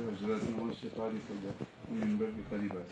حضرت نواز سے فارغ ہو جائے، منبر کے قریب آئے.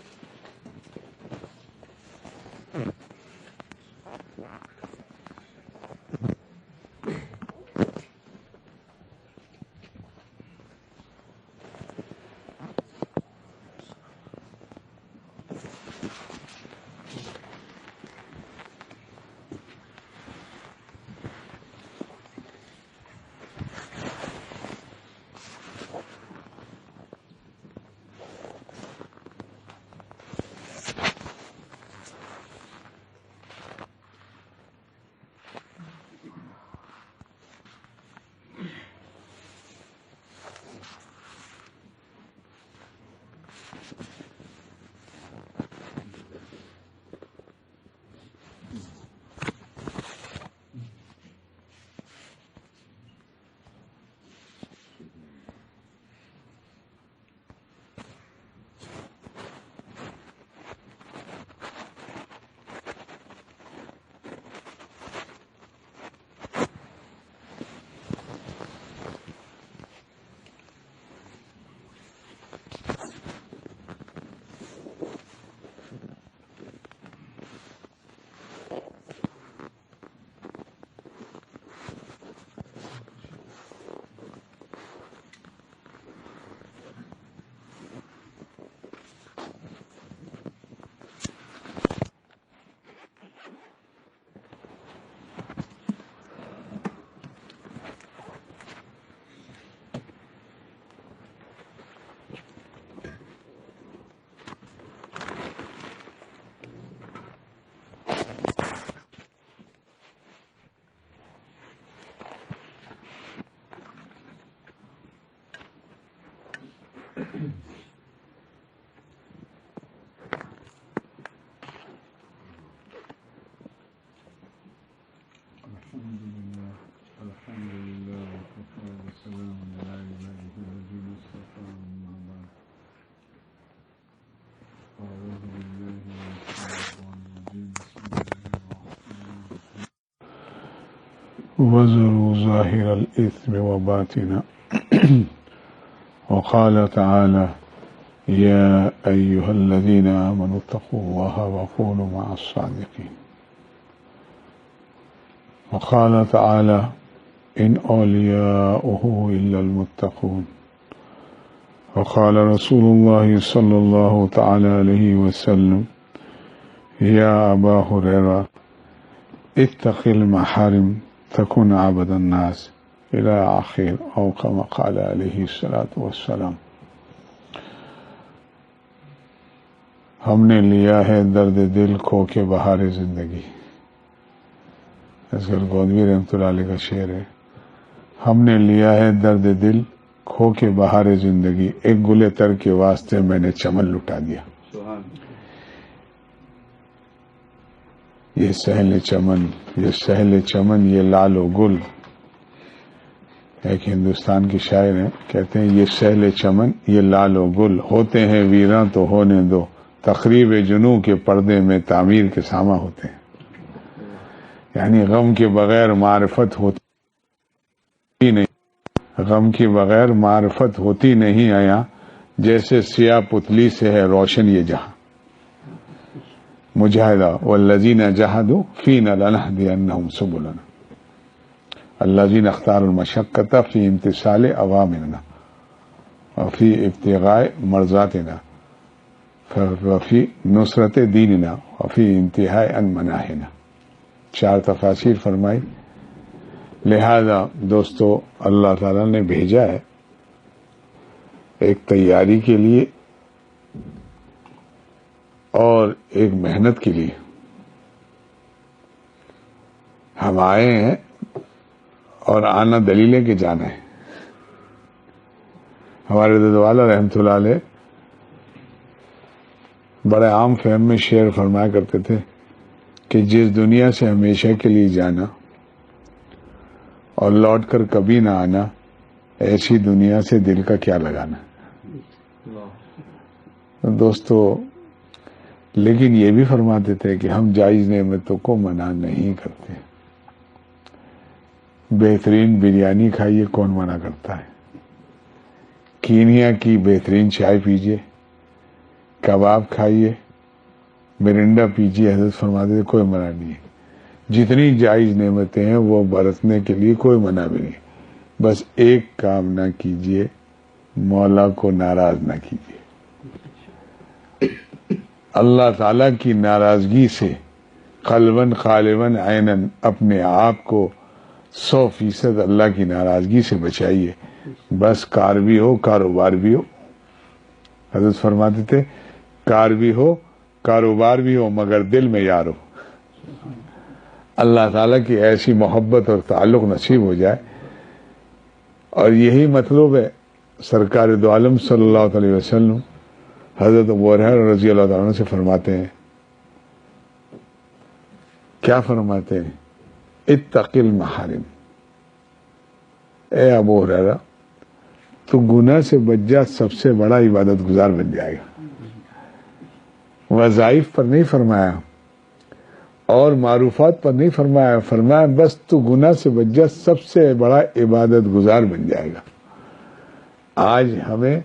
وذروا ظاهر الإثم وباطنه وقال تعالى يا أيها الذين آمنوا اتقوا الله وكونوا مع الصادقين وقال تعالى إن أولياؤه إلا المتقون وقال رسول الله صلى الله تعالى عليه وسلم يا أبا هريرة اتق المحارم تكن عبد الناس إلى آخر أو كما قال عليه الصلاة والسلام. ہم نے لیا ہے درد دل کھو کے بہار زندگی. اصغر گودوی رحمۃ اللہ علیہ کا شعر ہے. ہم نے لیا ہے درد دل کھو کے بہار زندگی، ایک گلے تر کے واسطے میں نے چمن لٹا دیا. یہ سہل چمن یہ لال و گل. ایک ہندوستان کے شاعر ہیں، کہتے ہیں یہ سہل چمن یہ لال و گل، ہوتے ہیں ویراں تو ہونے دو، تخریب جنوں کے پردے میں تعمیر کے ساما ہوتے ہیں. یعنی غم کے بغیر معرفت ہوتی نہیں، غم کے بغیر معرفت ہوتی نہیں آیا، جیسے سیاہ پتلی سے ہے روشن یہ جہاں. مجاہدہ والذین جاہدوا فینا لنہدینہم سبلنا الذین اختاروا المشقۃ فی امتثال اوامرنا وفی ابتغاء مرضاتنا وفی نصرت دیننا وفی انتہاء عن مناہنا. 4 تفاسیر فرمائی. لہذا دوستو اللہ تعالیٰ نے بھیجا ہے ایک تیاری کے لیے اور ایک محنت کے لیے. ہم آئے ہیں اور آنا دلیلیں کہ جانا ہے. ہمارے حضرت والا رحمۃ اللہ علیہ بڑے عام فہم میں شعر فرمایا کرتے تھے کہ جس دنیا سے ہمیشہ کے لیے جانا اور لوٹ کر کبھی نہ آنا، ایسی دنیا سے دل کا کیا لگانا. دوستو لیکن یہ بھی فرماتے تھے کہ ہم جائز نعمتوں کو منع نہیں کرتے. بہترین بریانی کھائیے، کون منع کرتا ہے؟ کینیا کی بہترین چائے پیجیے، کباب کھائیے، مرنڈا پیجیے، حضرت فرماتے تھے کوئی منع نہیں ہے، جتنی جائز نعمتیں ہیں وہ برتنے کے لیے کوئی منع بھی نہیں، بس ایک کام نہ کیجیے، مولا کو ناراض نہ کیجیے۔ اللہ تعالی کی ناراضگی سے قلباً قالباً عیناً اپنے آپ کو 100% اللہ کی ناراضگی سے بچائیے، بس کار بھی ہو کاروبار بھی ہو۔ حضرت فرماتے تھے کار بھی ہو کاروبار بھی ہو مگر دل میں یار ہو۔ اللہ تعالیٰ کی ایسی محبت اور تعلق نصیب ہو جائے، اور یہی مطلب ہے سرکار دو عالم صلی اللہ علیہ وسلم حضرت ابو ہریرہ رضی اللہ تعالیٰ عنہ سے فرماتے ہیں، کیا فرماتے ہیں؟ اتق المحارم، اے ابو ہریرہ تو گناہ سے بچ جا، سب سے بڑا عبادت گزار بن جائے گا۔ وظائف پر نہیں فرمایا اور معروفات پر نہیں فرمایا، فرمایا بس تو گناہ سے بچ جا، سب سے بڑا عبادت گزار بن جائے گا۔ آج ہمیں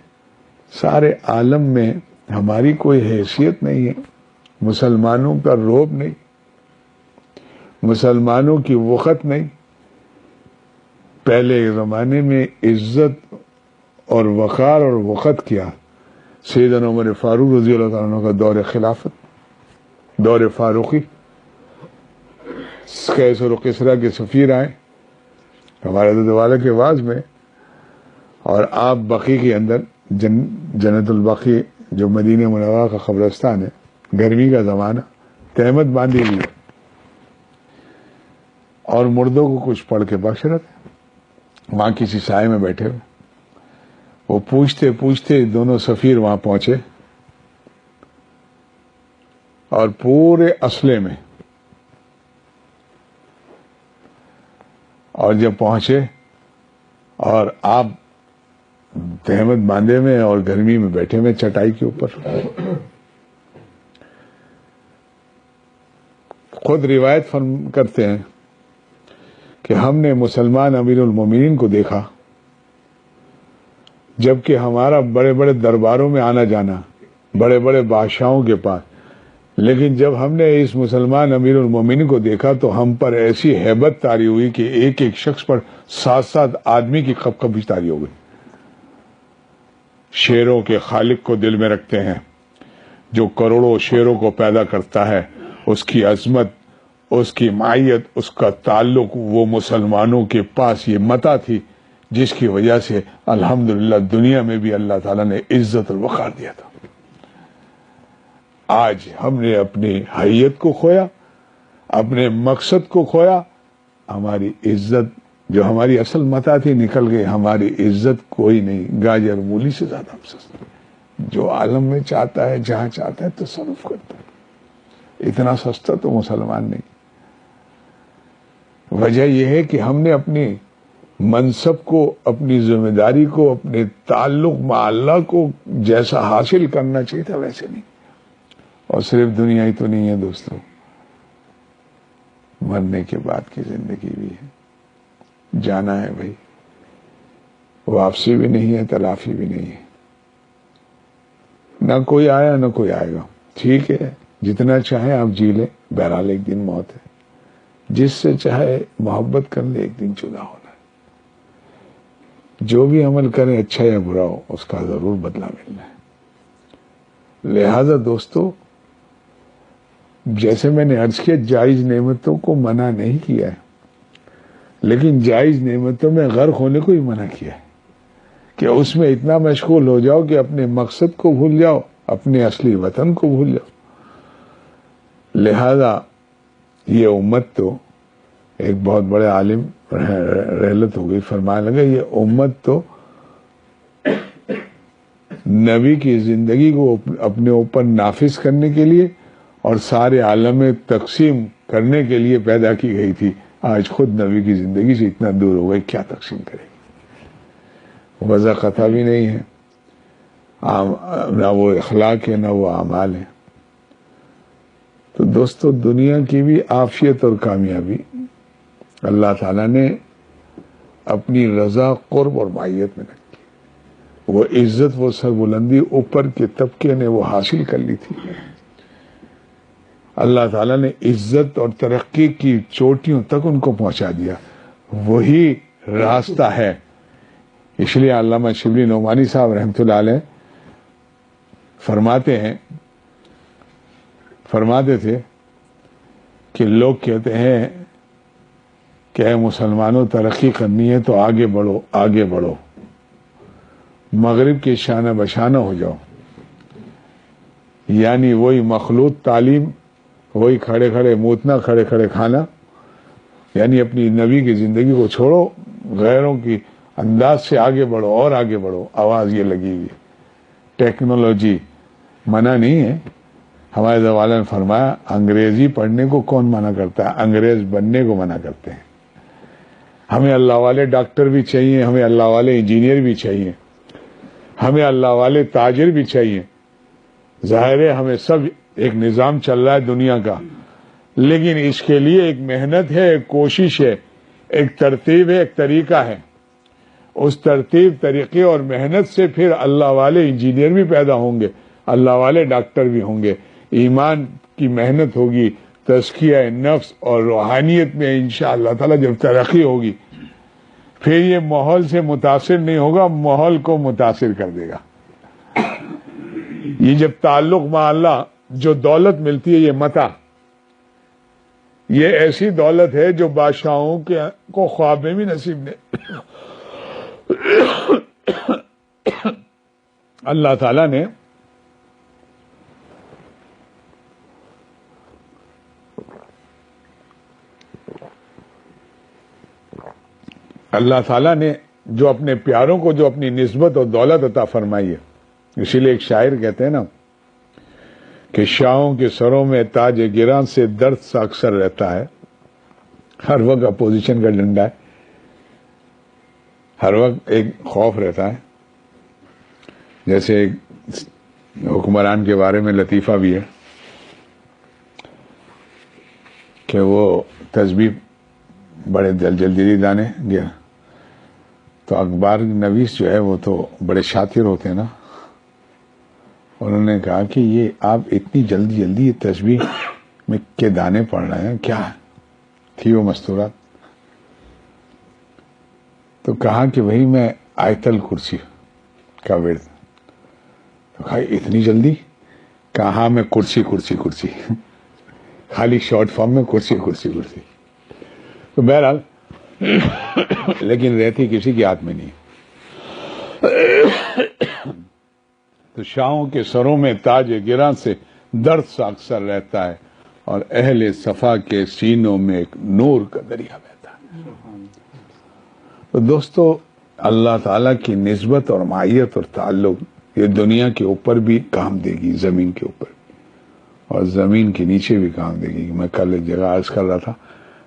سارے عالم میں ہماری کوئی حیثیت نہیں ہے، مسلمانوں کا رعب نہیں، مسلمانوں کی وقت نہیں۔ پہلے زمانے میں عزت اور وقار اور وقت کیا، سیدنا عمر فاروق رضی اللہ تعالیٰ عنہ کا دور خلافت، دور فاروقی، قیصر و کسریٰ کے سفیر آئے ہمارے حضرت والا کے واز میں، اور آپ بقی کے اندر جنت البقی جو مدینہ منورہ کا قبرستان ہے، گرمی کا زمانہ، تہمت باندھی لی اور مردوں کو کچھ پڑھ کے بخش رہے تھے، وہاں کسی سائے میں بیٹھے ہوئے، وہ پوچھتے پوچھتے دونوں سفیر وہاں پہنچے، اور پورے اسلحے میں، اور جب پہنچے اور آپ تہمت باندھے میں اور گرمی میں بیٹھے ہوئے چٹائی کے اوپر، خود روایت کرتے ہیں کہ ہم نے مسلمان امیر المومنین کو دیکھا، جبکہ ہمارا بڑے بڑے درباروں میں آنا جانا، بڑے بڑے بادشاہوں کے پاس، لیکن جب ہم نے اس مسلمان امیر المومنین کو دیکھا تو ہم پر ایسی ہیبت طاری ہوئی کہ ایک ایک شخص پر 7 آدمی کی کپکپی طاری ہو گئی۔ شیروں کے خالق کو دل میں رکھتے ہیں، جو کروڑوں شیروں کو پیدا کرتا ہے، اس کی عظمت، اس کی معیت، اس کا تعلق، وہ مسلمانوں کے پاس یہ متاع تھی جس کی وجہ سے الحمدللہ دنیا میں بھی اللہ تعالیٰ نے عزت اور وقار دیا تھا۔ آج ہم نے اپنی حیت کو کھویا، اپنے مقصد کو کھویا، ہماری عزت جو ہماری اصل متاع تھی نکل گئی، ہماری عزت کوئی نہیں، گاجر مولی سے زیادہ ہم سستے، جو عالم میں چاہتا ہے جہاں چاہتا ہے تصرف کرتا ہے، اتنا سستا تو مسلمان نہیں۔ وجہ یہ ہے کہ ہم نے اپنی منصب کو، اپنی ذمہ داری کو، اپنے تعلق مع اللہ کو جیسا حاصل کرنا چاہیے تھا ویسے نہیں۔ اور صرف دنیا ہی تو نہیں ہے دوستوں، مرنے کے بعد کی زندگی بھی ہے، جانا ہے بھائی، واپسی بھی نہیں ہے، تلافی بھی نہیں ہے، نہ کوئی آیا نہ کوئی آئے گا۔ ٹھیک ہے جتنا چاہے آپ جی لیں، بہرحال ایک دن موت ہے، جس سے چاہے محبت کر لے، ایک دن جدا ہونا ہے۔ جو بھی عمل کرے اچھا یا برا ہو، اس کا ضرور بدلہ ملنا ہے۔ لہذا دوستو، جیسے میں نے عرض کیا، جائز نعمتوں کو منع نہیں کیا ہے، لیکن جائز نعمتوں میں غرق ہونے کو ہی منع کیا ہے کہ اس میں اتنا مشغول ہو جاؤ کہ اپنے مقصد کو بھول جاؤ، اپنے اصلی وطن کو بھول جاؤ۔ لہذا یہ امت تو ایک بہت بڑے عالم رحلت ہو گئی، فرمانے لگے یہ امت تو نبی کی زندگی کو اپنے اوپر نافذ کرنے کے لیے اور سارے عالم میں تقسیم کرنے کے لیے پیدا کی گئی تھی، آج خود نبی کی زندگی سے اتنا دور ہو گئی، کیا تقسیم کرے گی؟ وضع قطع بھی نہیں ہے، نہ وہ اخلاق ہے نہ وہ اعمال ہے۔ تو دوستو، دنیا کی بھی عافیت اور کامیابی اللہ تعالیٰ نے اپنی رضا، قرب اور معیت میں رکھی۔ وہ عزت، وہ سربلندی اوپر کے طبقے نے وہ حاصل کر لی تھی. اللہ تعالیٰ نے عزت اور ترقی کی چوٹیوں تک ان کو پہنچا دیا. وہی راستہ ہے. اس لیے علامہ شبلی نعمانی صاحب رحمۃ اللہ علیہ فرماتے تھے کہ لوگ کہتے ہیں کہ اے مسلمانوں ترقی کرنی ہے تو آگے بڑھو، آگے بڑھو، مغرب کے شانہ بشانہ ہو جاؤ. یعنی وہی مخلوط تعلیم، وہی کھڑے کھڑے موتنا، کھڑے کھڑے کھانا، یعنی اپنی نبی کی زندگی کو چھوڑو، غیروں کی انداز سے آگے بڑھو اور آگے بڑھو. آواز یہ لگی ہوئی. ٹیکنالوجی منع نہیں ہے. ہمارے زوالہ نے فرمایا انگریزی پڑھنے کو کون منع کرتا ہے؟ انگریز بننے کو منع کرتے ہیں. ہمیں اللہ والے ڈاکٹر بھی چاہیے، ہمیں اللہ والے انجینئر بھی چاہیے، ہمیں اللہ والے تاجر بھی چاہیے. ظاہر ہے ہمیں سب ایک نظام چل رہا ہے دنیا کا، لیکن اس کے لیے ایک محنت ہے، ایک کوشش ہے، ایک ترتیب ہے، ایک طریقہ ہے. اس ترتیب، طریقے اور محنت سے پھر اللہ والے انجینئر بھی پیدا ہوں گے، اللہ والے ڈاکٹر بھی ہوں گے. ایمان کی محنت ہوگی، تزکیہ نفس اور روحانیت میں انشاءاللہ تعالی جب ترقی ہوگی، پھر یہ ماحول سے متاثر نہیں ہوگا، ماحول کو متاثر کر دے گا. یہ جب تعلق مع اللہ، جو دولت ملتی ہے، یہ متاع، یہ ایسی دولت ہے جو بادشاہوں کو خواب میں بھی نصیب نہیں. اللہ تعالیٰ نے جو اپنے پیاروں کو جو اپنی نسبت اور دولت عطا فرمائی ہے، اسی لیے ایک شاعر کہتے ہیں نا کہ شاہوں کے سروں میں تاج گراں سے درد سا اکثر رہتا ہے. ہر وقت اپوزیشن کا ڈنڈا ہے، ہر وقت ایک خوف رہتا ہے. جیسے ایک حکمران کے بارے میں لطیفہ بھی ہے کہ وہ تسبیح بڑے جلدی دانے گیا تو اخبار نویس جو ہے وہ تو بڑے شاطر ہوتے ہیں نا، انہوں نے کہا کہ یہ آپ اتنی جلدی یہ تسبیح میں کے دانے پڑھ رہے ہیں، کیا تھی وہ مستورات؟ تو کہا کہ وہی میں آیت الکرسی کا ورد. تو کہا اتنی جلدی؟ کہا میں کرسی خالی شارٹ فارم میں کرسی. تو بہرحال لیکن رہتی کسی کے ہاتھ میں نہیں. تو شاہوں کے سروں میں تاج گراں سے درد سا اکثر رہتا ہے اور اہل صفا کے سینوں میں ایک نور کا دریا بہتا ہے. تو دوستو، اللہ تعالیٰ کی نسبت اور معیت اور تعلق یہ دنیا کے اوپر بھی کام دے گی، زمین کے اوپر اور زمین کے نیچے بھی کام دے گی. میں کل ایک جگہ عرض کر رہا تھا،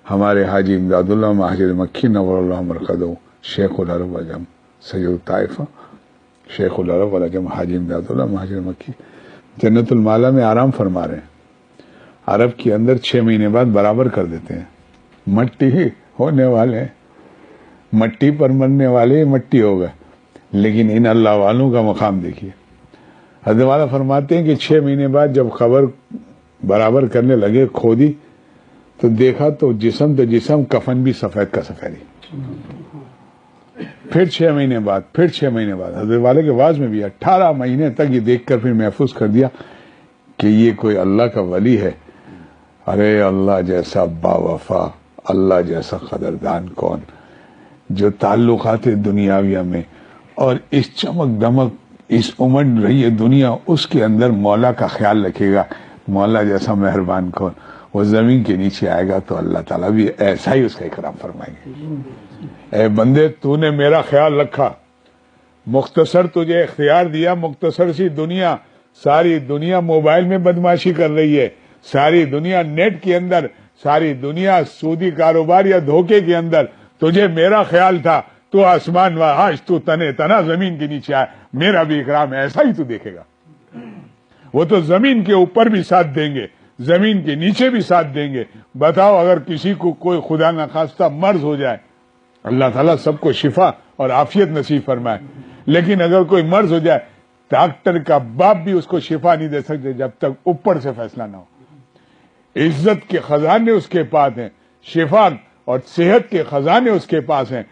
ہمارے حاجی امداد اللہ مہاجر مکی نور اللہ مرقدہ، شیخ العرب اعظم سید الطائفہ، شیخ العرب اعظم حاجی امداد اللہ مہاجر مکی جنت المالا میں آرام فرما رہے ہیں. عرب کے اندر 6 مہینے بعد برابر کر دیتے ہیں. مٹی ہی ہونے والے، مٹی پر مرنے والے مٹی ہو گئے، لیکن ان اللہ والوں کا مقام دیکھیے. حضرت والا فرماتے ہیں کہ 6 مہینے بعد جب قبر برابر کرنے لگے، کھودی تو دیکھا تو جسم کفن بھی سفید کا سفیدی. پھر 6 مہینے بعد، حضرت والے کے واز میں بھی 18 مہینے تک یہ دیکھ کر پھر محفوظ کر دیا کہ یہ کوئی اللہ کا ولی ہے. ارے اللہ جیسا با وفا، اللہ جیسا قدردان کون، جو تعلقات دنیاویہ میں اور اس چمک دمک، اس امڑ رہی ہے دنیا، اس کے اندر مولا کا خیال رکھے گا. مولا جیسا مہربان کون. وہ زمین کے نیچے آئے گا تو اللہ تعالیٰ بھی ایسا ہی اس کا اکرام فرمائیں گے. اے بندے، تو نے میرا خیال رکھا، مختصر تجھے اختیار دیا، مختصر سی دنیا، ساری دنیا موبائل میں بدماشی کر رہی ہے، ساری دنیا نیٹ کے اندر، ساری دنیا سودی کاروبار یا دھوکے کے اندر. تجھے میرا خیال تھا، تو آسمان آج تو تنے تنا زمین کے نیچے آئے، میرا بھی اکرام ایسا ہی تو دیکھے گا. وہ تو زمین کے اوپر بھی ساتھ دیں گے، زمین کے نیچے بھی ساتھ دیں گے. بتاؤ اگر کسی کو کوئی خدا نخواستہ مرض ہو جائے اللہ تعالیٰ سب کو شفا اور عافیت نصیب فرمائے، لیکن اگر کوئی مرض ہو جائے ڈاکٹر کا باپ بھی اس کو شفا نہیں دے سکتے جب تک اوپر سے فیصلہ نہ ہو۔ عزت کے خزانے اس کے پاس ہیں، شفا اور صحت کے خزانے اس کے پاس ہیں،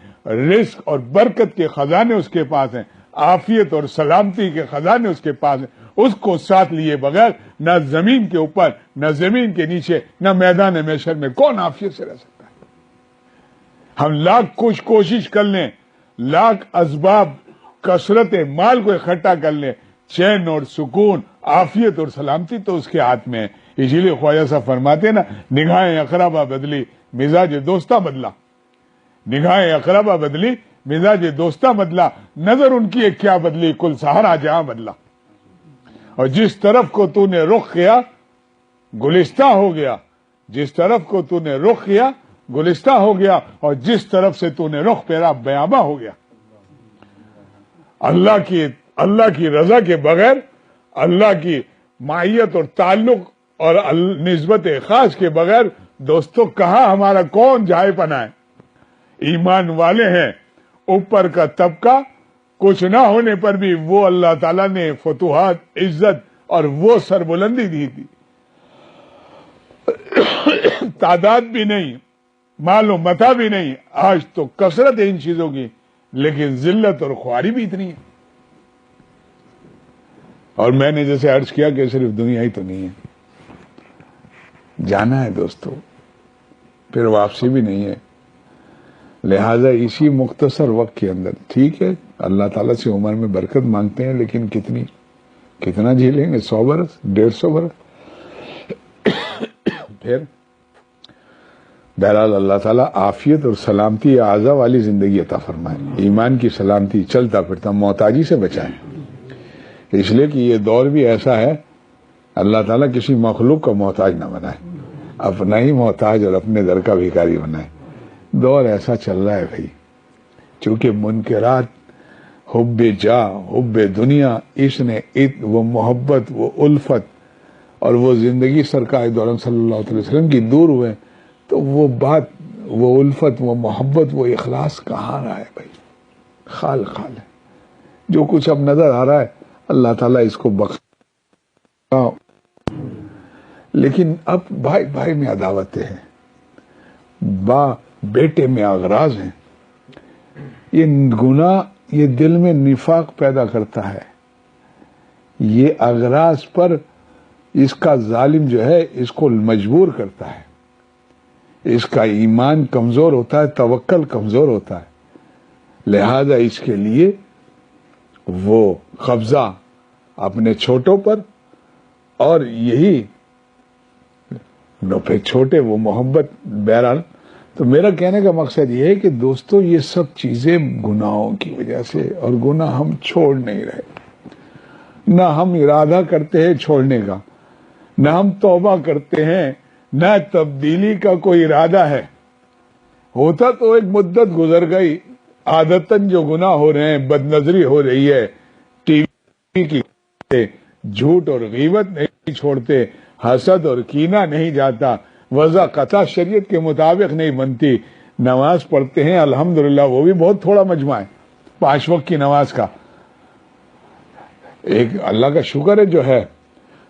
رزق اور برکت کے خزانے اس کے پاس ہیں، عافیت اور سلامتی کے خزانے اس کے پاس ہیں۔ اس کو ساتھ لیے بغیر نہ زمین کے اوپر نہ زمین کے نیچے نہ میدان محشر میں کون عافیت سے رہ سکتا ہے؟ ہم لاکھ کوشش کر لیں، لاکھ اسباب کثرت مال کو اکٹھا کر لیں، چین اور سکون عافیت اور سلامتی تو اس کے ہاتھ میں ہے۔ اسی لیے خواجہ صاحب فرماتے ہیں نا، نگاہیں اقربا بدلی مزاج دوستہ بدلا، نگاہیں اقربا بدلی مزاج دوستہ بدلا، نظر ان کی ایک کیا بدلی کل سہارا جہاں بدلا۔ اور جس طرف کو تو نے رخ کیا گلستہ ہو گیا، جس طرف کو تو نے رخ کیا گلستہ ہو گیا، اور جس طرف سے تو نے رخ پھیرا بیاباں ہو گیا۔ اللہ کی رضا کے بغیر، اللہ کی معیت اور تعلق اور نسبت خاص کے بغیر دوستو کہاں ہمارا کون جائے پناہ ہے؟ ایمان والے ہیں، اوپر کا طبقہ کچھ نہ ہونے پر بھی وہ اللہ تعالیٰ نے فتوحات، عزت اور وہ سربلندی دی تھی۔ تعداد بھی نہیں، مال و متاع بھی نہیں، آج تو کثرت ہے ان چیزوں کی، لیکن ذلت اور خواری بھی اتنی ہے۔ اور میں نے جیسے عرض کیا کہ صرف دنیا ہی تو نہیں ہے، جانا ہے دوستو، پھر واپسی بھی نہیں ہے۔ لہذا اسی مختصر وقت کے اندر، ٹھیک ہے اللہ تعالیٰ سے عمر میں برکت مانگتے ہیں، لیکن کتنا جھیلیں گے؟ 100 برس 150 برس؟ پھر بہرحال اللہ تعالیٰ عافیت اور سلامتی اعضا والی زندگی عطا فرمائے، ایمان کی سلامتی، چلتا پھرتا، محتاجی سے بچائے، اس لیے کہ یہ دور بھی ایسا ہے، اللہ تعالیٰ کسی مخلوق کا محتاج نہ بنائے، اپنا ہی محتاج اور اپنے در کا بھیکاری بنائے۔ دور ایسا چل رہا ہے بھائی، چونکہ منکرات، حب جاہ، حب دنیا، اس نے وہ محبت، وہ الفت اور وہ زندگی سرکار دو عالم صلی اللہ علیہ وسلم کی دور ہوئے، تو وہ بات، وہ الفت، وہ محبت، وہ اخلاص کہاں رہا ہے بھائی؟ خال ہے۔ جو کچھ اب نظر آ رہا ہے اللہ تعالیٰ اس کو بخشا، لیکن اب بھائی بھائی میں عداوتیں ہیں، بیٹے میں اغراض ہیں۔ یہ گناہ یہ دل میں نفاق پیدا کرتا ہے، یہ اغراض پر اس کا ظالم جو ہے اس کو مجبور کرتا ہے، اس کا ایمان کمزور ہوتا ہے، توکل کمزور ہوتا ہے، لہذا اس کے لیے وہ قبضہ اپنے چھوٹوں پر، اور یہی پھر چھوٹے وہ محبت۔ بہرحال تو میرا کہنے کا مقصد یہ ہے کہ دوستو یہ سب چیزیں گناہوں کی وجہ سے، اور گناہ ہم چھوڑ نہیں رہے، نہ ہم ارادہ کرتے ہیں چھوڑنے کا، نہ ہم توبہ کرتے ہیں، نہ تبدیلی کا کوئی ارادہ ہے۔ ہوتا تو ایک مدت گزر گئی، عادتاً جو گناہ ہو رہے ہیں، بد نظری ہو رہی ہے، ٹی وی کی جھوٹ اور غیبت نہیں چھوڑتے، حسد اور کینہ نہیں جاتا، وضع قطع شریعت کے مطابق نہیں بنتی، نماز پڑھتے ہیں الحمدللہ، وہ بھی بہت تھوڑا مجمع ہے 5 وقت کی نماز کا، ایک اللہ کا شکر ہے جو ہے،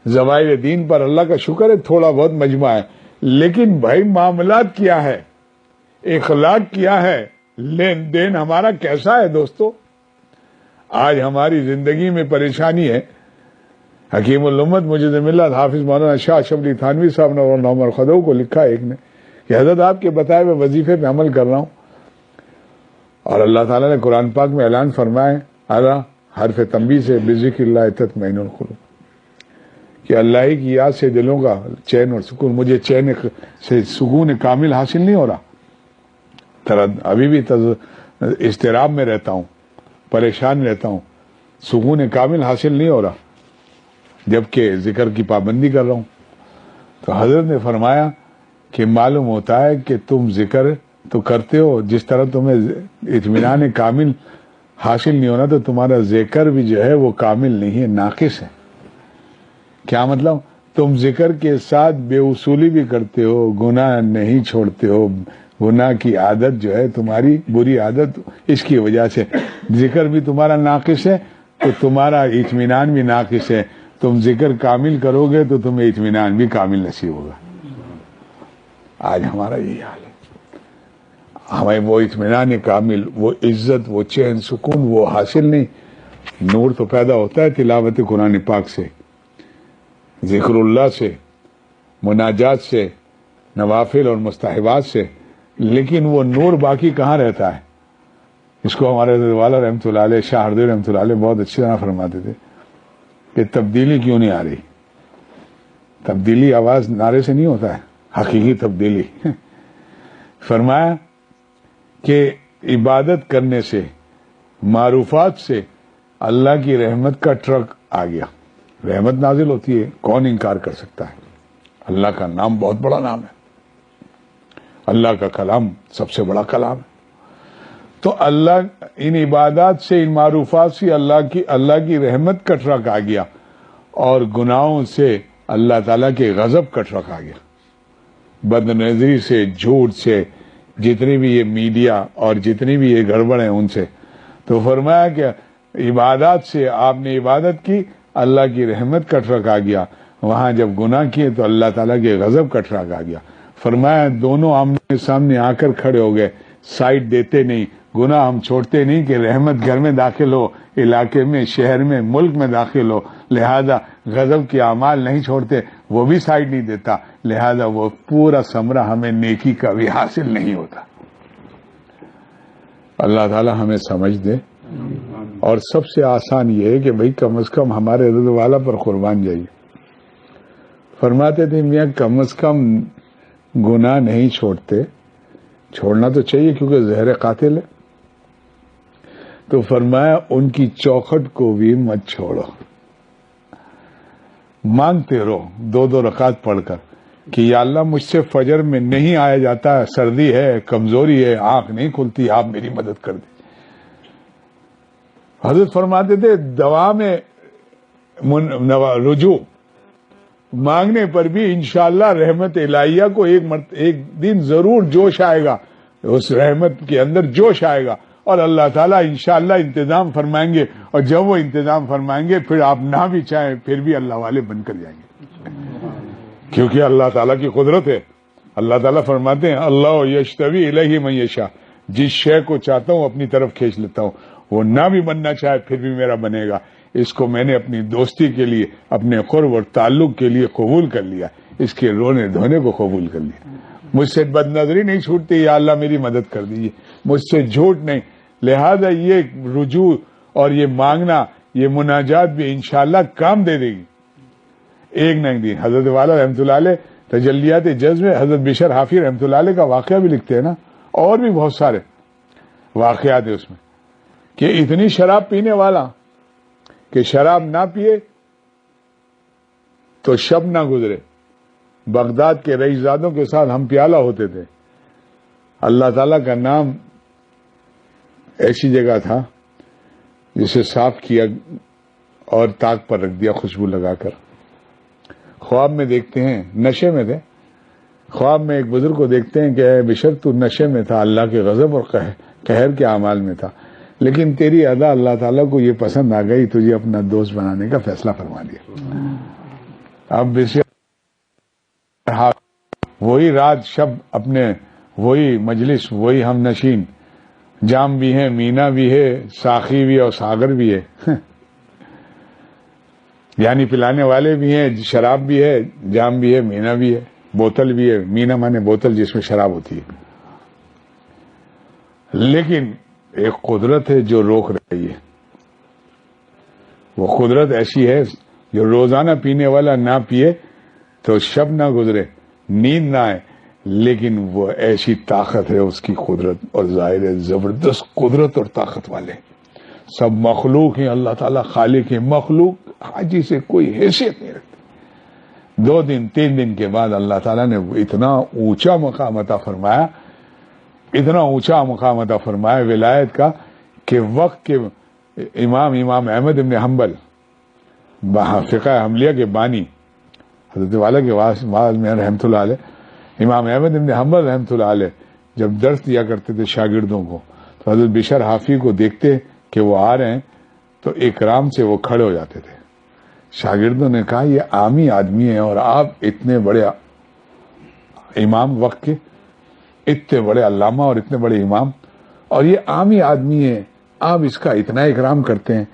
ظواہر دین پر اللہ کا شکر ہے تھوڑا بہت مجمع ہے، لیکن بھائی معاملات کیا ہے، اخلاق کیا ہے، لین دین ہمارا کیسا ہے دوستو؟ آج ہماری زندگی میں پریشانی ہے۔ حکیم الامت مجد ملت حافظ مولانا شاہ شبلی تھانوی صاحب نے اور عمر خدو کو لکھا ایک نے کہ حضرت آپ کے بتائے ہوئے وظیفے پہ عمل کر رہا ہوں، اور اللہ تعالیٰ نے قرآن پاک میں اعلان فرمائے اعلیٰ حرف تنبیہ سے بذکر اللہ تطمئن القلوب، کہ اللہ ہی کی یاد سے دلوں کا چین اور سکون۔ مجھے چین سے سکون کامل حاصل نہیں ہو رہا، ابھی بھی اضطراب میں رہتا ہوں، پریشان رہتا ہوں، سکون کامل حاصل نہیں ہو رہا، جبکہ ذکر کی پابندی کر رہا ہوں۔ تو حضرت نے فرمایا کہ معلوم ہوتا ہے کہ تم ذکر تو کرتے ہو، جس طرح تمہیں اطمینان کامل حاصل نہیں ہونا، تو تمہارا ذکر بھی جو ہے وہ کامل نہیں ہے، ناقص ہے۔ کیا مطلب؟ تم ذکر کے ساتھ بے اصولی بھی کرتے ہو، گناہ نہیں چھوڑتے ہو، گناہ کی عادت جو ہے تمہاری بری عادت، اس کی وجہ سے ذکر بھی تمہارا ناقص ہے تو تمہارا اطمینان بھی ناقص ہے. تم ذکر کامل کرو گے تو تمہیں اطمینان بھی کامل نصیب ہوگا. آج ہمارا یہی حال ہے. ہمیں وہ اطمینان کامل، وہ عزت، وہ چین سکون وہ حاصل نہیں. نور تو پیدا ہوتا ہے تلاوت قرآن پاک سے، ذکر اللہ سے، مناجات سے، نوافل اور مستحبات سے، لیکن وہ نور باقی کہاں رہتا ہے؟ اس کو ہمارے حضرت والا رحمۃ اللہ علیہ، شاہ ہردوئی رحمۃ اللہ علیہ بہت اچھی طرح فرماتے تھے کہ تبدیلی کیوں نہیں آ رہی. تبدیلی آواز نعرے سے نہیں ہوتا ہے، حقیقی تبدیلی. فرمایا کہ عبادت کرنے سے، معروفات سے اللہ کی رحمت کا ٹرک آ گیا. رحمت نازل ہوتی ہے، کون انکار کر سکتا ہے؟ اللہ کا نام بہت بڑا نام ہے، اللہ کا کلام سب سے بڑا کلام ہے. تو اللہ ان عبادات سے، ان معروفات سے اللہ کی رحمت کا ٹرک آ گیا، اور گناہوں سے اللہ تعالیٰ کے غضب کا ٹرک آ گیا. بد نظری سے، جھوٹ سے، جتنی بھی یہ میڈیا اور جتنی بھی یہ گڑبڑ ہیں ان سے. تو فرمایا کہ عبادات سے آپ نے عبادت کی، اللہ کی رحمت کا ٹرک آ گیا. وہاں جب گناہ کیے تو اللہ تعالیٰ کے غضب کا ٹرک آ گیا. فرمایا دونوں آمنے سامنے آ کر کھڑے ہو گئے. سائڈ دیتے نہیں، گناہ ہم چھوڑتے نہیں کہ رحمت گھر میں داخل ہو، علاقے میں، شہر میں، ملک میں داخل ہو. لہذا غضب کے اعمال نہیں چھوڑتے، وہ بھی سائڈ نہیں دیتا. لہذا وہ پورا ثمرہ ہمیں نیکی کا بھی حاصل نہیں ہوتا. اللہ تعالی ہمیں سمجھ دے. اور سب سے آسان یہ ہے کہ بھئی کم از کم ہمارے رضا والا پر قربان جائیے. فرماتے تھے میاں کم از کم گناہ نہیں چھوڑتے، چھوڑنا تو چاہیے کیونکہ زہر قاتل ہے. تو فرمایا ان کی چوکھٹ کو بھی مت چھوڑو. مانگتے رہو 2 رکعت پڑھ کر کہ یا اللہ مجھ سے فجر میں نہیں آیا جاتا، سردی ہے، کمزوری ہے، آنکھ نہیں کھلتی، آپ میری مدد کر دیں. حضرت فرماتے تھے دعا میں رجوع مانگنے پر بھی انشاءاللہ رحمت الہیہ کو ایک دن ضرور جوش آئے گا، اس رحمت کے اندر جوش آئے گا، اور اللہ تعالیٰ انشاءاللہ انتظام فرمائیں گے. اور جب وہ انتظام فرمائیں گے پھر آپ نہ بھی چاہیں پھر بھی اللہ والے بن کر جائیں گے، کیونکہ اللہ تعالیٰ کی قدرت ہے. اللہ تعالیٰ فرماتے ہیں اللہ یجتبی الیہ من یشاء، جس شے کو چاہتا ہوں اپنی طرف کھینچ لیتا ہوں. وہ نہ بھی بننا چاہے پھر بھی میرا بنے گا. اس کو میں نے اپنی دوستی کے لیے، اپنے قرب اور تعلق کے لیے قبول کر لیا، اس کے رونے دھونے کو قبول کر لیا. مجھ سے بد نظری نہیں چھوٹتی، یا اللہ میری مدد کر دیجیے. مجھ سے جھوٹ نہیں. لہذا یہ رجوع اور یہ مانگنا، یہ مناجات بھی انشاءاللہ کام دے دے گی ایک نہ ایک دن. حضرت والا رحمۃ اللہ علیہ تجلیات جذب میں حضرت بشر حافی رحمۃ اللہ علیہ کا واقعہ بھی لکھتے ہیں نا، اور بھی بہت سارے واقعات ہیں اس میں، کہ اتنی شراب پینے والا کہ شراب نہ پیے تو شب نہ گزرے. بغداد کے رئیس زادوں کے ساتھ ہم پیالہ ہوتے تھے. اللہ تعالیٰ کا نام ایسی جگہ تھا جسے صاف کیا اور طاق پر رکھ دیا خوشبو لگا کر. خواب میں دیکھتے ہیں، نشے میں تھے، خواب میں ایک بزرگ کو دیکھتے ہیں کہ اے بشر تو نشے میں تھا، اللہ کے غضب اور قہر کے اعمال میں تھا، لیکن تیری ادا اللہ تعالیٰ کو یہ پسند آ گئی، تجھے اپنا دوست بنانے کا فیصلہ فرما دیا. اب بشر وہی رات شب اپنے وہی مجلس، وہی ہم نشین، جام بھی ہے، مینا بھی ہے، ساقی بھی ہے اور ساغر بھی ہے. یعنی پلانے والے بھی ہیں، شراب بھی ہے، جام بھی ہے، مینا بھی ہے، بوتل بھی ہے. مینا مانے بوتل جس میں شراب ہوتی ہے. لیکن ایک قدرت ہے جو روک رہی ہے. وہ قدرت ایسی ہے جو روزانہ پینے والا نہ پیے تو شب نہ گزرے، نیند نہ آئے، لیکن وہ ایسی طاقت ہے اس کی قدرت، اور ظاہر ہے زبردست قدرت اور طاقت والے سب مخلوق ہیں. اللہ تعالیٰ خالق ہے، مخلوق حاجی سے کوئی حیثیت نہیں رکھتی. 2 دن 3 دن کے بعد اللہ تعالیٰ نے اتنا اونچا مقام عطا فرمایا، اتنا اونچا مقام عطا فرمایا ولایت کا، کہ وقت کے امام احمد ابن حنبل فقہ حنبلیہ کے بانی، حضرت والا کے واس میں رحمۃ اللہ علیہ، امام احمد ابن حنبل رحمۃ اللہ علیہ جب درس دیا کرتے تھے شاگردوں کو تو حضرت بشر حافی کو دیکھتے کہ وہ آ رہے ہیں تو اکرام سے وہ کھڑے ہو جاتے تھے. شاگردوں نے کہا یہ عامی آدمی ہے اور آپ اتنے بڑے امام وقت کے، اتنے بڑے علامہ اور اتنے بڑے امام، اور یہ عامی آدمی ہے، آپ اس کا اتنا اکرام کرتے ہیں.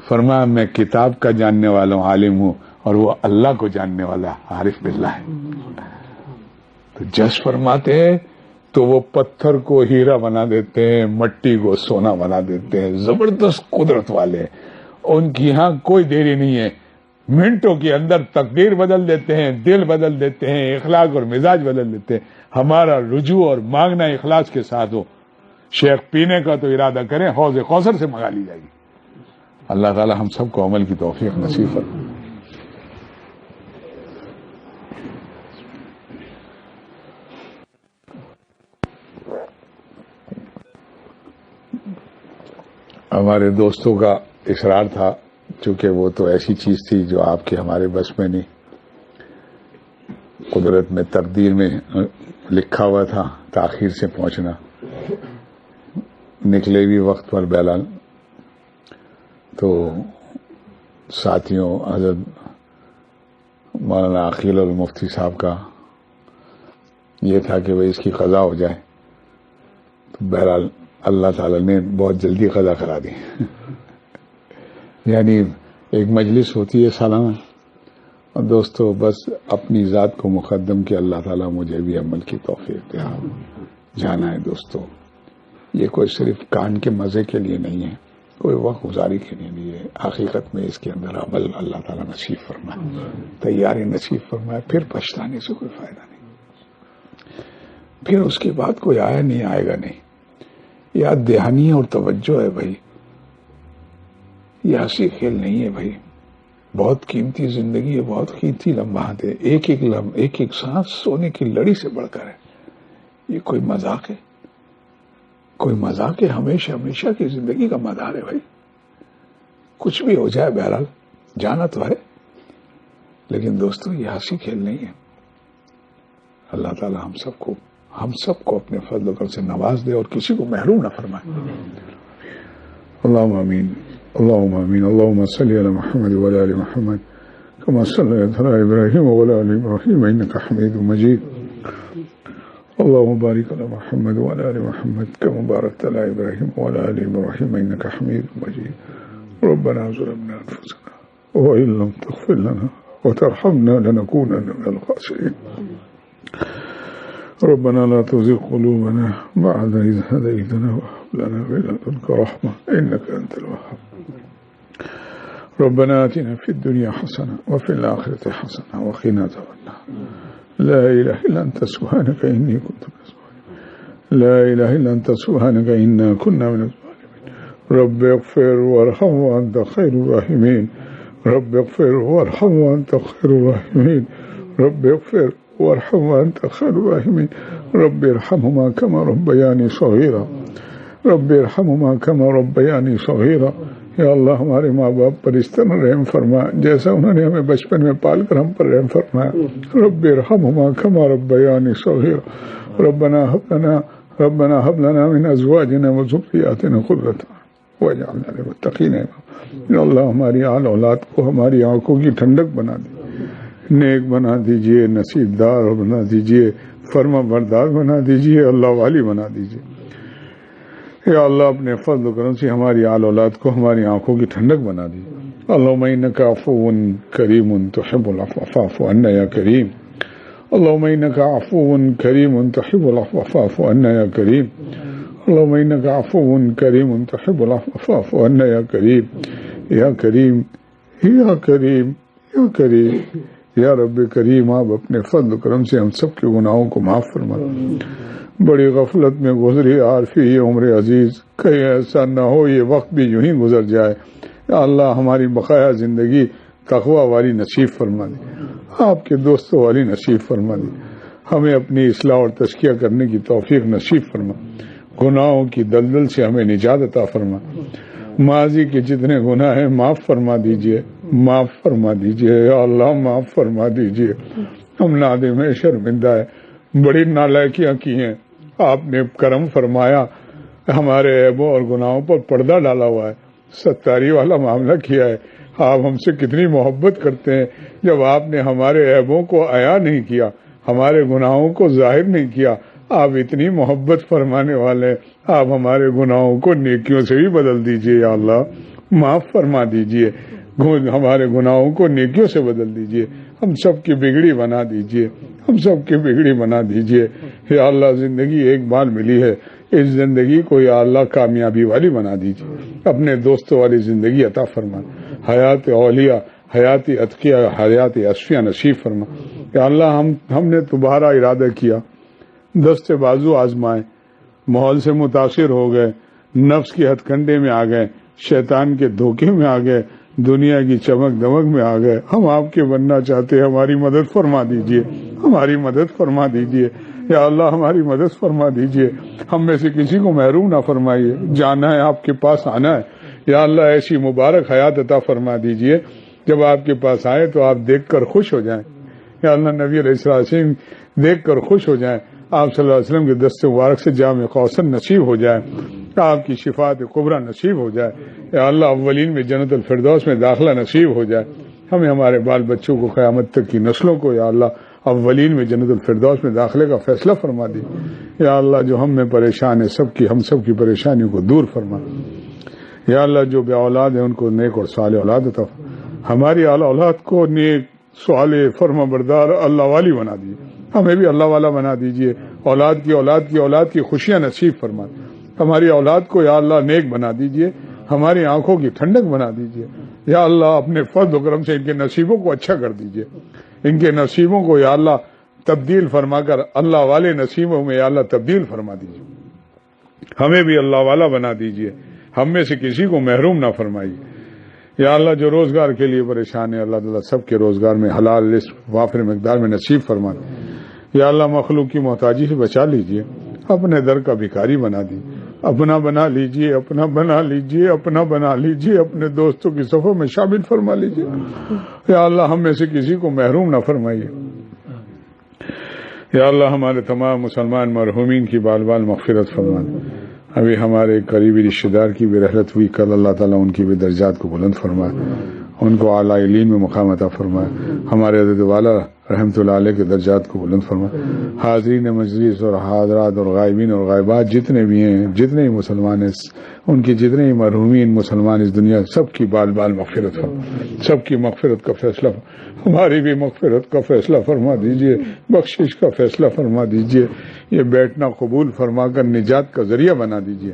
فرمایا میں کتاب کا جاننے والا ہوں، عالم ہوں، اور وہ اللہ کو جاننے والا عارف باللہ ہے. تو جس فرماتے ہیں تو وہ پتھر کو ہیرا بنا دیتے ہیں، مٹی کو سونا بنا دیتے ہیں. زبردست قدرت والے، ان کی یہاں کوئی دیری نہیں ہے، منٹوں کے اندر تقدیر بدل دیتے ہیں، دل بدل دیتے ہیں، اخلاق اور مزاج بدل دیتے ہیں. ہمارا رجوع اور مانگنا اخلاص کے ساتھ ہو. شیخ پینے کا تو ارادہ کریں، حوض کوثر سے منگا لی جائے گی. اللہ تعالی ہم سب کو عمل کی توفیق نصیب فرمائے. ہمارے دوستوں کا اصرار تھا، چونکہ وہ تو ایسی چیز تھی جو آپ کے ہمارے بس میں نہیں، قدرت میں تقدیر میں لکھا ہوا تھا تاخیر سے پہنچنا. نکلے بھی وقت پر بہرحال. تو ساتھیوں حضرت مولانا عقیل المفتی صاحب کا یہ تھا کہ وہ اس کی قضا ہو جائے، تو بہرحال اللہ تعالی نے بہت جلدی قضا کرا دی. یعنی ایک مجلس ہوتی ہے سالانہ، اور دوستو بس اپنی ذات کو مقدم کہ اللہ تعالیٰ مجھے بھی عمل کی توفیق دے. جانا ہے دوستو، یہ کوئی صرف کان کے مزے کے لیے نہیں ہے، کوئی وقت گزاری کے لیے نہیں ہے. حقیقت میں اس کے اندر عمل اللہ تعالیٰ نصیب فرمائے، تیاری نصیب فرمائے. پھر پچھتانے سے کوئی فائدہ نہیں، پھر اس کے بعد کوئی آیا نہیں، آئے گا نہیں. یاد دہانی اور توجہ ہے بھائی، یہ ہنسی کھیل نہیں ہے بھائی. بہت قیمتی زندگی ہے، بہت قیمتی لمحات ہے. ایک ایک لمحہ، ایک ایک سانس سونے کی لڑی سے بڑھ کر ہے. یہ کوئی مذاق ہے؟ کوئی مذاق ہے؟ ہمیشہ ہمیشہ کی زندگی کا مدار ہے بھائی. کچھ بھی ہو جائے بہرحال جانا تو ہے، لیکن دوستو یہ ہنسی کھیل نہیں ہے. اللہ تعالی ہم سب کو اپنے فضل و کرم سے نواز دے اور کسی کو محروم نہ فرمائے. اللہم آمین، اللہم آمین. اللہم صلی علی محمد وعلی آل محمد کما صلیت علی ابراہیم وعلی آل ابراہیم انک حمید مجید. اللہم بارک علی محمد وعلی آل محمد کما بارکت علی ابراہیم وعلی آل ابراہیم انک حمید مجید. ربنا ظلمنا انفسنا وإن لم تغفر لنا وترحمنا لنكونن من الخاسرين. ربنا لا تزغ قلوبنا بعد إذ هديتنا وهب لنا من لدنك رحمة إنك أنت الوهاب. ربنا آتنا في الدنيا حسنة وفي الآخرة حسنة وقنا عذاب النار. لا إله إلا أنت سبحانك إني كنت من الظالمين. لا إله إلا أنت سبحانك إنا كنا من الظالمين. رب اغفر وارحم وأنت خير الراحمين. رب اغفر وارحم وأنت خير الراحمين. رب اغفر وارحم وأنت خير الراحمين. رب ارحمهما كما ربياني صغيرا. رب ارحمهما كما ربياني صغيرا. یا اللہ ہمارے ماں باپ پر اس طرح رحم فرما جیسا انہوں نے ہمیں بچپن میں پال کر ہم پر رحم فرمایا. رب ارحمهما كما ربياني صغيرا. ربنا هب لنا من ازواجنا وذرياتنا قرة اعين واجعلنا للمتقين اماما. یا اللہ ہماری آل اولاد کو ہماری آنکھوں کی ٹھنڈک بنا دی، نیک بنا دیجئے، نصیب دار بنا دیجئے، فرما بردار بنا دیجئے، اللہ والی بنا دیجئے. یا اللہ اپنے فضل و کرم سے ہماری آل اولاد کو ہماری آنکھوں کی ٹھنڈک بنا دیجئے. اللہم انک عفو کریم تحب العفو فاعف عنا یا کریم. اللہم انک عفو کریم تحب العفو فاعف عنا یا کریم. اللہم انک عفو کریم تحب العفو فاعف عنا یا کریم. یا کریم یا کریم یا کریم. یا رب کریم آپ اپنے فضل و کرم سے ہم سب کے گناہوں کو معاف فرما. بڑی غفلت میں گزری عارفی یہ عمر عزیز، کہیں ایسا نہ ہو یہ وقت بھی یوں ہی گزر جائے. یا اللہ ہماری بقایا زندگی تقوی والی نصیب فرما دی، آپ کے دوستوں والی نصیب فرما دی. ہمیں اپنی اصلاح اور تزکیہ کرنے کی توفیق نصیب فرما. گناہوں کی دلدل سے ہمیں نجات عطا فرما. ماضی کے جتنے گناہ ہیں معاف فرما دیجئے، معاف فرما دیجئے. یا اللہ معاف فرما دیجئے. ہم نادم ہیں، شرمندہ ہے، بڑی نالائکیاں کی ہیں. آپ نے کرم فرمایا، ہمارے عیبوں اور گناہوں پر پردہ ڈالا ہوا ہے، ستاری والا معاملہ کیا ہے۔ آپ ہم سے کتنی محبت کرتے ہیں، جب آپ نے ہمارے عیبوں کو عیاں نہیں کیا، ہمارے گناہوں کو ظاہر نہیں کیا، آپ اتنی محبت فرمانے والے ہیں، آپ ہمارے گناہوں کو نیکیوں سے بھی بدل دیجئے یا اللہ، معاف فرما دیجئے، ہمارے گناہوں کو نیکیوں سے بدل دیجئے، ہم سب کی بگڑی بنا دیجئے، ہم سب کی بگڑی بنا دیجئے یا اللہ۔ زندگی ایک بار ملی ہے، اس زندگی کو یا اللہ کامیابی والی بنا دیجئے، اپنے دوستوں والی زندگی عطا فرما، حیات اولیاء، حیات اتقیاء، حیات اصفیہ نصیب فرما یا اللہ۔ ہم نے تمہارا ارادہ کیا، دست بازو آزمائے، ماحول سے متاثر ہو گئے، نفس کی ہتھ کنڈے میں آ گئے، شیطان کے دھوکے میں آ گئے، دنیا کی چمک دمک میں آ گئے، ہم آپ کے بننا چاہتے ہیں، ہماری مدد فرما دیجئے، ہماری مدد فرما دیجئے یا اللہ، ہماری مدد فرما دیجئے، ہم میں سے کسی کو محروم نہ فرمائیے، جانا ہے آپ کے پاس آنا ہے یا اللہ، ایسی مبارک حیات عطا فرما دیجئے جب آپ کے پاس آئے تو آپ دیکھ کر خوش ہو جائیں یا اللہ، نبی علیہ السلام دیکھ کر خوش ہو جائیں، آپ صلی اللہ علیہ وسلم کے دست مبارک سے جام کوثر نصیب ہو جائے، آپ کی شفاعت کبریٰ نصیب ہو جائے یا اللہ، اولین میں جنت الفردوس میں داخلہ نصیب ہو جائے، ہمیں ہمارے بال بچوں کو، قیامت تک کی نسلوں کو یا اللہ اولین میں جنت الفردوس میں داخلے کا فیصلہ فرما دی یا اللہ۔ جو ہم میں پریشان ہے ہم سب کی پریشانیوں کو دور فرما یا اللہ۔ جو بے اولاد ہیں ان کو نیک اور صالح اولاد عطا فرما، ہماری اولاد کو نیک صالح فرما بردار اللہ والی بنا دیجیے، ہمیں بھی اللہ والا بنا دیجیے، اولاد کی خوشیاں نصیب فرما، ہماری اولاد کو یا اللہ نیک بنا دیجیے، ہماری آنکھوں کی ٹھنڈک بنا دیجیے یا اللہ، اپنے فضل و کرم سے ان کے نصیبوں کو اچھا کر دیجیے، ان کے نصیبوں کو یا اللہ تبدیل فرما کر اللہ والے نصیبوں میں یا اللہ تبدیل فرما دیجیے، ہمیں بھی اللہ والا بنا دیجیے، ہم میں سے کسی کو محروم نہ فرمائیے یا اللہ۔ جو روزگار کے لیے پریشان ہے اللہ تعالیٰ سب کے روزگار میں حلال رزق وافر مقدار میں نصیب فرما یا اللہ۔ مخلوق کی محتاجی سے بچا لیجیے، اپنے در کا بھکاری بنا دیجیے، اپنا بنا لیجیے، اپنا بنا لیجیے، اپنا بنا لیجیے، اپنے دوستوں کی صفوں میں شامل فرما لیجیے یا اللہ۔ ہم میں سے کسی کو محروم نہ فرمائیے یا اللہ۔ ہمارے تمام مسلمان مرحومین کی بال بال مغفرت فرما۔ ابھی ہمارے قریبی رشتہ دار کی بھی رحلت ہوئی، کل اللہ تعالیٰ ان کی بھی درجات کو بلند فرمائے، ان کو اعلیٰ علین میں مقام عطا فرمائے، ہمارے حضرت والا رحمۃ اللہ علیہ کے درجات کو بلند فرمائے۔ حاضرین مجلس اور حاضرات اور غائبین اور غائبات جتنے بھی ہیں، جتنے ہی مسلمان ہیں، ان کی جتنے ہی مرحومین مسلمان اس دنیا، سب کی بال بال مغفرت فرما، سب کی مغفرت کا فیصلہ فرما، ہماری بھی مغفرت کا فیصلہ فرما دیجئے، بخشش کا فیصلہ فرما دیجئے، یہ بیٹھنا قبول فرما کر نجات کا ذریعہ بنا دیجئے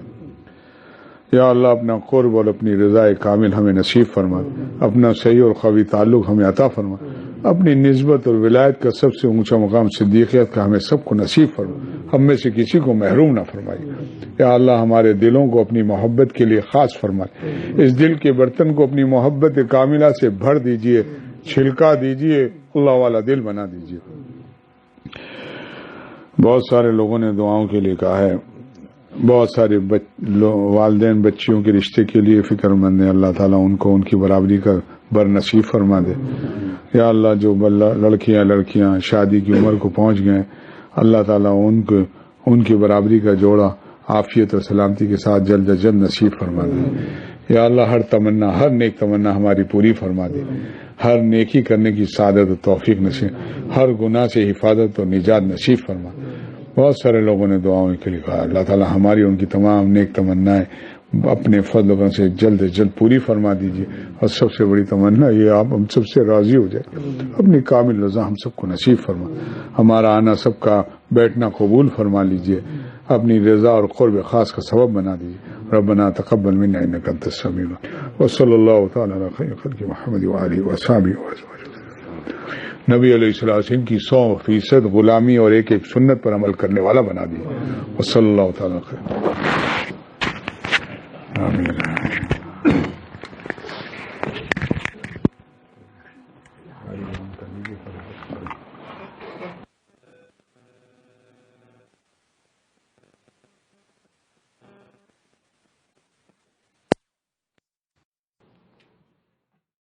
یا اللہ۔ اپنا قرب اور اپنی رضا کامل ہمیں نصیب فرما، اپنا صحیح اور قوی تعلق ہمیں عطا فرما، اپنی نسبت اور ولایت کا سب سے اونچا مقام صدیقیت کا ہمیں سب کو نصیب فرما، ہم میں سے کسی کو محروم نہ فرمائیے یا اللہ۔ ہمارے دلوں کو اپنی محبت کے لیے خاص فرمائے، اس دل کے برتن کو اپنی محبت کاملہ سے بھر دیجئے، چھلکا دیجئے، اللہ والا دل بنا دیجئے۔ بہت سارے لوگوں نے دعاؤں کے لیے کہا ہے، بہت سارے والدین بچیوں کے رشتے کے لیے فکر مند ہیں، اللہ تعالیٰ ان کو ان کی برابری کا بر نصیب فرما دے یا اللہ۔ جو لڑکیاں شادی کی عمر کو پہنچ گئے، اللہ تعالیٰ ان کی برابری کا جوڑا عافیت اور سلامتی کے ساتھ جلد از جلد نصیب فرما دے یا اللہ۔ ہر نیک تمنا ہماری پوری فرما دے، ہر نیکی کرنے کی سعادت و توفیق نصیب، ہر گناہ سے حفاظت اور نجات نصیب فرما۔ بہت سارے لوگوں نے دعاؤں کے لیے کہا، اللہ تعالیٰ ہماری ان کی تمام نیک تمنائیں اپنے فضل و کرم سے جلد از جلد پوری فرما دیجیے، اور سب سے بڑی تمنا یہ آپ ہم سب سے راضی ہو جائے، اپنی کامل رضا ہم سب کو نصیب فرما، ہمارا آنا سب کا بیٹھنا قبول فرما لیجیے، اپنی رضا اور قرب خاص کا سبب بنا دیجیے۔ ربنا تقبل منا انک انت السمیع العلیم وصلی اللہ تعالی علی خیر خلق محمد وآلہ وصحبہ وسلم۔ نبی علیہ السلام کی 100% غلامی اور ایک ایک سنت پر عمل کرنے والا بنا دیے۔ وصلی اللہ تعالی خیر۔ آمین۔